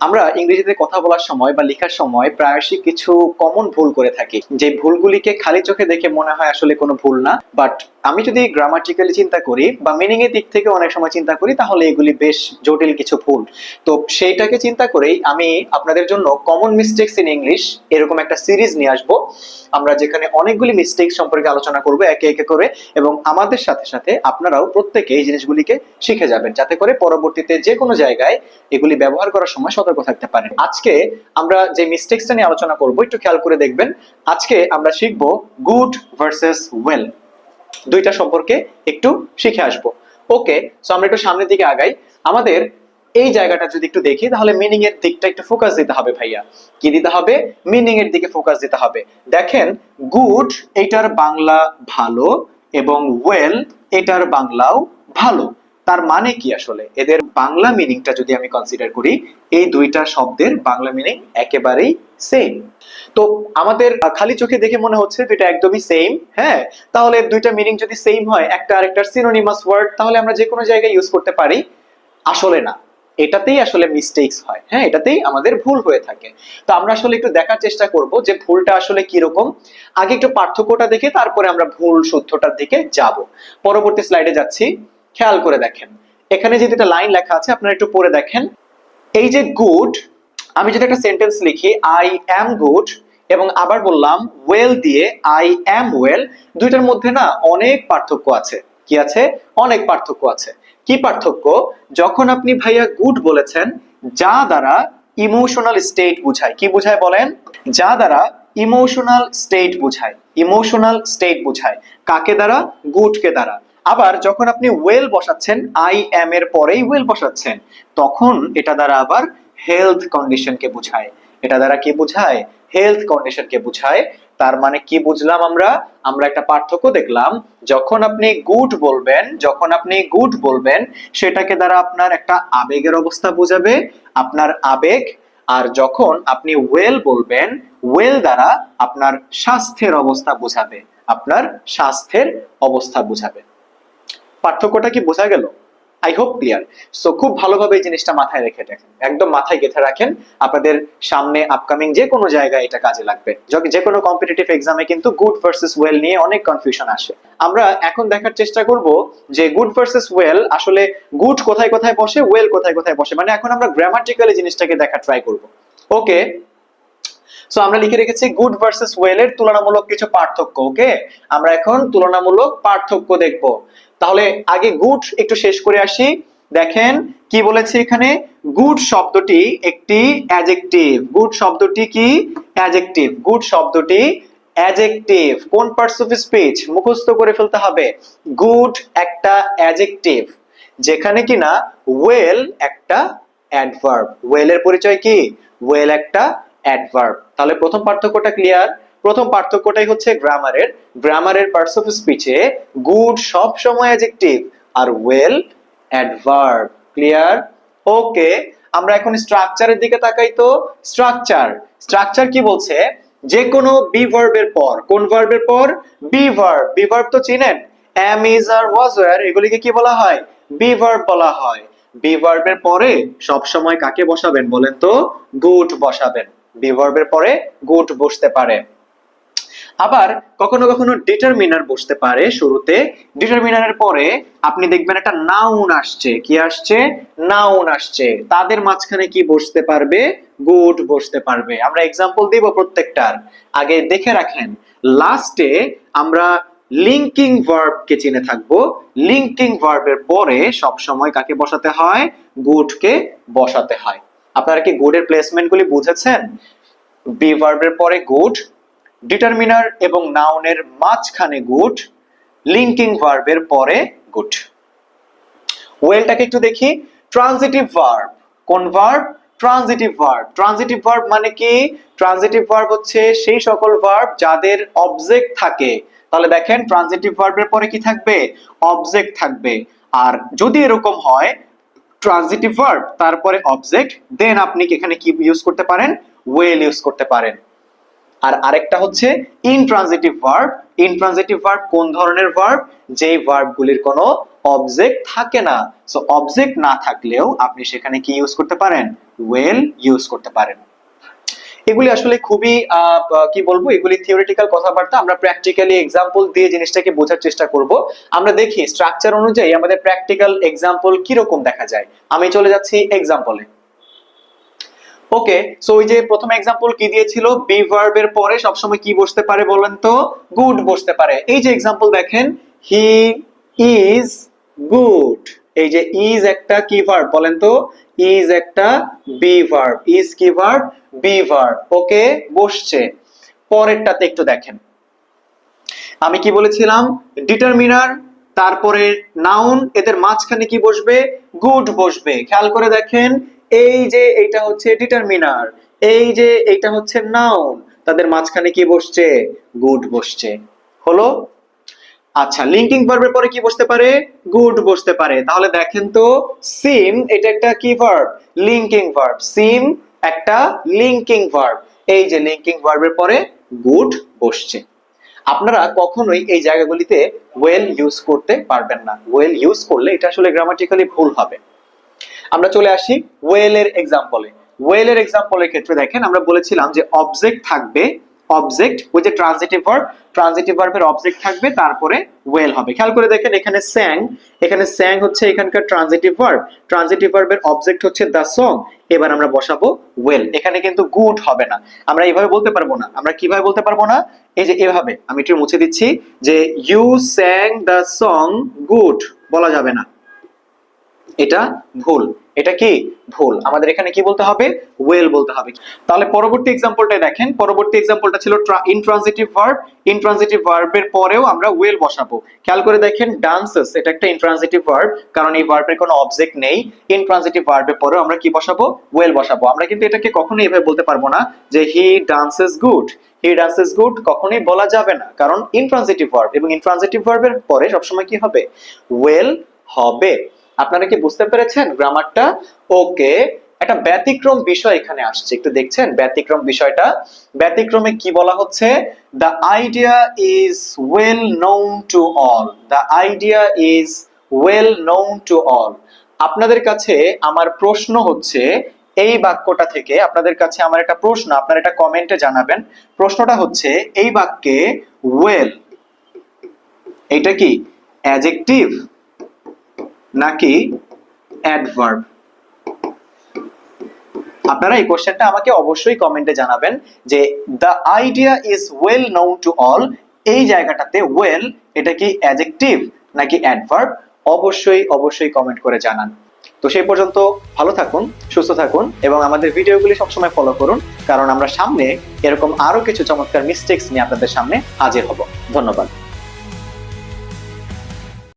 আমরা ইংরেজিতে কথা বলার সময় বা লেখার সময় প্রায়শই কিছু কমন ভুল করে থাকি, যে ভুলগুলিকে খালি চোখে দেখে মনে হয় আসলে কোনো ভুল না, বাট আমি যদি গ্রামাটিক্যালি চিন্তা করি বা মিনিং এর দিক থেকে অনেক সময় চিন্তা করি, তাহলে এগুলি বেশ জটিল কিছু ভুল। তো সেইটাকে চিন্তা করেই আমি আপনাদের জন্য কমন মিস্টেকস ইন ইংলিশ এরকম একটা সিরিজ নিয়ে আসবো, আমরা যেখানে অনেকগুলি মিস্টেক সম্পর্কে আলোচনা করব একে একে করে, এবং আমাদের সাথে সাথে আপনারাও প্রত্যেকে এই জিনিসগুলিকে শিখে যাবেন, যাতে করে পরবর্তীতে যে কোনো জায়গায় এগুলি ব্যবহার করার সময় সতর্ক থাকতে পারেন। আজকে আমরা যে মিস্টেকসটা নিয়ে আলোচনা করব একটু খেয়াল করে দেখবেন। আজকে আমরা শিখব গুড ভার্সেস ওয়েল, দুইটা সম্পর্কে একটু শিখে আসবো। ওকে, সো আমরা একটু সামনের দিকে আগাই। আমাদের এই জায়গাটা যদি একটু দেখি, তাহলে মিনিং এর দিকটা একটু ফোকাস দিতে হবে ভাইয়া। কি দিতে হবে? মিনিং এর দিকে ফোকাস দিতে হবে। দেখেন, গুড এটার বাংলা ভালো এবং ওয়েল এটার বাংলাও ভালো। তার মানে কি আসলে এদের বাংলা মিনিংটা যদি আমি কনসিডার করি, এই দুইটা শব্দের বাংলা মিনিং একেবারেই সেম। তো আমাদের খালি চোখে দেখে মনে হচ্ছে দুইটা একদমই সেম, হ্যাঁ। তাহলে দুইটা মিনিং যদি সেম হয়, একটা আরেকটার সিনোনিমাস ওয়ার্ড, তাহলে আমরা যে কোনো জায়গায় ইউজ করতে পারি। আসলে না, এটাতেই আসলে মিস্টেকস হয়, হ্যাঁ, এটাতেই আমাদের ভুল হয়ে থাকে। তো আমরা আসলে একটু দেখার চেষ্টা করব যে ভুলটা আসলে কি রকম। আগে একটু পার্থক্যটা দেখে তারপরে আমরা ভুল শুদ্ধটার দিকে যাব। পরবর্তী স্লাইডে যাচ্ছি, খেয়াল করে দেখেন। এখানে যে দুটো লাইন লেখা আছে আপনারা একটু পড়ে দেখেন। এই যে গুড, আমি যদি একটা সেন্টেন্স লিখি আই অ্যাম গুড, এবং আবার বললাম ওয়েল দিয়ে আই অ্যাম ওয়েল, দুইটার মধ্যে না অনেক পার্থক্য আছে। কি আছে? অনেক পার্থক্য আছে। কি পার্থক্য? যখন আপনি ভাইয়া গুড বলেছেন, যা দ্বারা ইমোশনাল স্টেট বুঝায়, কি বুঝায় বলেন? যা দ্বারা ইমোশনাল স্টেট বুঝায়, ইমোশনাল স্টেট বুঝায়। কাকে দ্বারা? গুডকে দ্বারা। আবার যখন আপনি ওয়েল বসাচ্ছেন, আই এম এর পরেই ওয়েল বসাচ্ছেন, তখন এটা দ্বারা আবার হেলথ কন্ডিশনকে বুঝায়। এটা দ্বারা কি বুঝায়? হেলথ কন্ডিশনকে বুঝায়। তার মানে কি বুঝলাম আমরা? আমরা একটা পার্থক্য দেখলাম। যখন আপনি গুড বলবেন, যখন আপনি গুড বলবেন, সেটাকে দ্বারা আপনার একটা আবেগের অবস্থা বোঝাবে, আপনার আবেগ। আর যখন আপনি ওয়েল বলবেন, ওয়েল দ্বারা আপনার স্বাস্থ্যের অবস্থা বোঝাবে, আপনার স্বাস্থ্যের অবস্থা বোঝাবে। পার্থক্যটা কি বোঝা গেল? I hope clear. সো খুব ভালোভাবে এই জিনিসটা মাথায় রেখে দেখেন, একদম মাথায় গেঁথে রাখেন। আপনাদের সামনে আপকামিং যে কোনো জায়গায় এটা কাজে লাগবে। যে কোনো কম্পিটিটিভ এক্সামে কিন্তু গুড ভার্সেস ওয়েল নিয়ে অনেক কনফিউশন আসে। আমরা এখন দেখার চেষ্টা করব যে গুড ভার্সেস ওয়েল আসলে গুড কোথায় কোথায় বসে, ওয়েল কোথায় কোথায় বসে, মানে এখন আমরা গ্রামাটিক্যালি জিনিসটাকে দেখা ট্রাই করব। ওকে, সো আমরা লিখে রেখেছি গুড ভার্সেস ওয়েল এর তুলনামূলক কিছু পার্থক্য। ওকে, আমরা এখন তুলনামূলক পার্থক্য দেখব। তাহলে আগে গুড একটু শেষ করে আসি। দেখেন কি বলেছে এখানে, গুড শব্দটি একটি অ্যাডজেক্টিভ। গুড শব্দটি কি? অ্যাডজেক্টিভ। গুড শব্দটি অ্যাডজেক্টিভ। কোন পার্টস অফ স্পিচ মুখস্থ করে ফেলতে হবে। গুড একটা অ্যাডজেক্টিভ, যেখানে কিনা ওয়েল একটা অ্যাডভার্ব। ওয়েল এর পরিচয় কি? ওয়েল একটা অ্যাডভার্ব। তাহলে প্রথম পার্থক্যটা ক্লিয়ার। প্রথম পার্থক্যটাই হচ্ছে গ্রামারের। গ্রামারের পার্টস অফ স্পিচে গুড সব সময় adjective are well adverb. Clear? ওকে, আমরা এখন স্ট্রাকচারের দিকে তাকাই। তো স্ট্রাকচার, স্ট্রাকচার কি বলছে? যে কোনো বি ভার্বের পর, কোন ভার্বের পর? Be verb. বি ভার্ব তো চিনেন, am is R was were, এগুলিকে কি বলা হয়? বি ভার্ব বলা হয়। বি ভার্বের পরে সব সময় কাকে বসাবেন বলেন তো? গুড বসাবেন। বি ভার্বের পরে গুড বসতে পারে। আবার কখনো কখনো ডিটারমিনার বসতে পারে শুরুতে। ডিটারমিনারের পরে আপনি দেখবেন একটা নাউন আসছে। কি আসছে? নাউন আসছে। তাদের মাঝখানে কি বসতে পারবে? গুড বসতে পারবে। আমরা এক্সাম্পল দিব প্রত্যেকটার। আগে দেখে রাখেন, লাস্টে আমরা লিঙ্কিং ভার্ব কে চিনে থাকবো। লিঙ্কিং ভার্বের পরে সব সময় কাকে বসাতে হয়? গুড কে বসাতে হয়। আপনারা কি গুড এর প্লেসমেন্ট গুলি বুঝেছেন? বি ভার্বের পরে গুড, ডিটারমিনার এবং নাউনের মাঝখানে গুড, লিঙ্কিং ভার্বের পরে গুড। ওয়েলটাকে একটু দেখি। Transitive verb. কোন verb? Transitive verb. Transitive verb মানে কি? ট্রানজিটিভ ভার্ব হচ্ছে সেই সকল ভার্ব যাদের অবজেক্ট থাকে। তাহলে দেখেন ট্রানজিটিভ ভার্বের পরে কি থাকবে? অবজেক্ট থাকবে। আর যদি এরকম হয় ট্রানজিটিভ ভার্ব তারপরে অবজেক্ট, দেন আপনি এখানে কি ইউজ করতে পারেন? ওয়েল ইউজ করতে পারেন। আর আরেকটা হচ্ছে ইনট্রানজিটিভ ভার্ব। ইনট্রানজিটিভ ভার্ব কোন ধরনের ভার্ব? যেই ভার্বগুলির কোনো অবজেক্ট থাকে না। সো অবজেক্ট না থাকলেও আপনি সেখানে কি ইউজ করতে পারেন? ওয়েল ইউজ করতে পারেন। এগুলি আসলে খুবই কি বলবো, এগুলি থিওরিটিক্যাল কথাবার্তা। আমরা প্র্যাকটিক্যালি এক্সাম্পল দিয়ে জিনিসটাকে বোঝার চেষ্টা করব। আমরা দেখি স্ট্রাকচার অনুযায়ী আমাদের প্র্যাকটিক্যাল এক্সাম্পল কি রকম দেখা যায়। আমি চলে যাচ্ছি এক্সাম্পলে। ওকে, সো ওই যে প্রথম এক্সাম্পল কি দিয়েছিল, বি ভার্বের পরে সবসময় কি বসতে পারে বলেন তো? গুড বসতে পারে। এই যে এক্সাম্পল দেখেন, হি ইজ গুড। এই যে ইজ একটা কি ভার্ব বলেন তো? ইজ একটা বি ভার্ব। ইজ কি ভার্ব? Be verb. ওকে, বসছে। পরেরটাতে একটু দেখেন, আমি কি বলেছিলাম? ডিটারমিনার, তারপরে নাউন, এদের মাঝখানে কি বসবে? গুড বসবে। খেয়াল করে দেখেন, এই যে এটা হচ্ছে ডিটারমিনার, এই যে এটা হচ্ছে নাউন, তাদের মাঝখানে কি বসছে? গুড বসছে। হলো? আচ্ছা, লিঙ্কিং ভার্বের পরে কি বসতে পারে? গুড বসতে পারে। তাহলে দেখেন তো, সিম এটা একটা কি ভার্ব? Linking verb. সিম একটা লিঙ্কিং ভার্ব। এই যে লিঙ্কিং ভার্বের পরে গুড বসছে। আপনারা কখনোই এই জায়গাগুলিতে ওয়েল ইউজ করতে পারবেন না। ওয়েল ইউজ করলে এটা আসলে গ্রামাটিক্যালি ভুল হবে। আমরা চলে আসি ওয়েল এর এক্সাম্পলে। ওয়েল এর এক্সাম্পলের ক্ষেত্রে দেখেন, আমরা বলেছিলাম যে অবজেক্ট থাকবে, অবজেক্ট ওই যে ট্রানজিটিভ ভার্ব, ট্রানজিটিভ ভার্বের অবজেক্ট থাকবে, তারপরে ওয়েল হবে। খেয়াল করে দেখেন, এখানে স্যাং, এখানে স্যাং হচ্ছে এখানকার ট্রানজিটিভ ভার্ব, ট্রানজিটিভ ভার্বের অবজেক্ট হচ্ছে দ্য সং। এবার আমরা বসাবো ওয়েল। এখানে কিন্তু গুড হবে না, আমরা এইভাবে বলতে পারবো না। আমরা কিভাবে বলতে পারবো না? এই যে এভাবে, আমি একটু মুছে দিচ্ছি, যে you sang the song good বলা যাবে না, এটা ভুল। এটা কি ভুল? আমাদের এখানে কি বলতে হবে? ওয়েল বলতে হবে। তাহলে পরবর্তী এক্সাম্পলটা দেখেন, পরবর্তী এক্সাম্পলটা ছিল ইনট্রানজিটিভ ভার্ব। ইনট্রানজিটিভ ভার্বের পরেও আমরা ওয়েল বসাবো। খেয়াল করে দেখেন, ডান্সেস এটা একটা ইনট্রানজিটিভ ভার্ব, কারণ এই ভার্বের কোনো অবজেক্ট নেই। ইনট্রানজিটিভ ভার্বের পরেও আমরা কি বসাবো? ওয়েল বসাবো। আমরা কিন্তু এটাকে কখনোই এভাবে বলতে পারবো না যে হি ডান্সেস গুড। হি ডান্সেস গুড কখনোই বলা যাবে না, কারণ ইনট্রানজিটিভ ভার্ব, এবং ইনট্রানজিটিভ ভার্বের পরে সবসময় কি হবে? ওয়েল হবে। আপনারা কি বুঝতে পেরেছেন গ্রামারটা? ওকে, একটা ব্যতিক্রম বিষয় এখানে আসছে, একটু দেখছেন ব্যতিক্রম বিষয়টা? ব্যতিক্রমে কি বলা হচ্ছে? The idea is well known to all. The idea is well known to all. আপনাদের কাছে আমার প্রশ্ন হচ্ছে, এই বাক্যটা থেকে আপনাদের কাছে আমার একটা প্রশ্ন, আপনারা এটা কমেন্টে জানাবেন। প্রশ্নটা হচ্ছে, এই বাক্যে ওয়েল এটা কি অ্যাডজেক্টিভ নাকি অ্যাডভার্ব? আপনারা এই কোশ্চেনটা আমাকে অবশ্যই কমেন্টে জানাবেন যে the idea is well known to all, এই জায়গাটাতে ওয়েল এটা কি অ্যাডজেক্টিভ নাকি অ্যাডভার্ব? অবশ্যই অবশ্যই কমেন্ট করে জানান। তো সেই পর্যন্ত ভালো থাকুন, সুস্থ থাকুন, এবং আমাদের ভিডিওগুলি সবসময় ফলো করুন, কারণ আমরা সামনে এরকম আরো কিছু চমৎকার মিস্টেকস নিয়ে আপনাদের সামনে হাজির হব। ধন্যবাদ।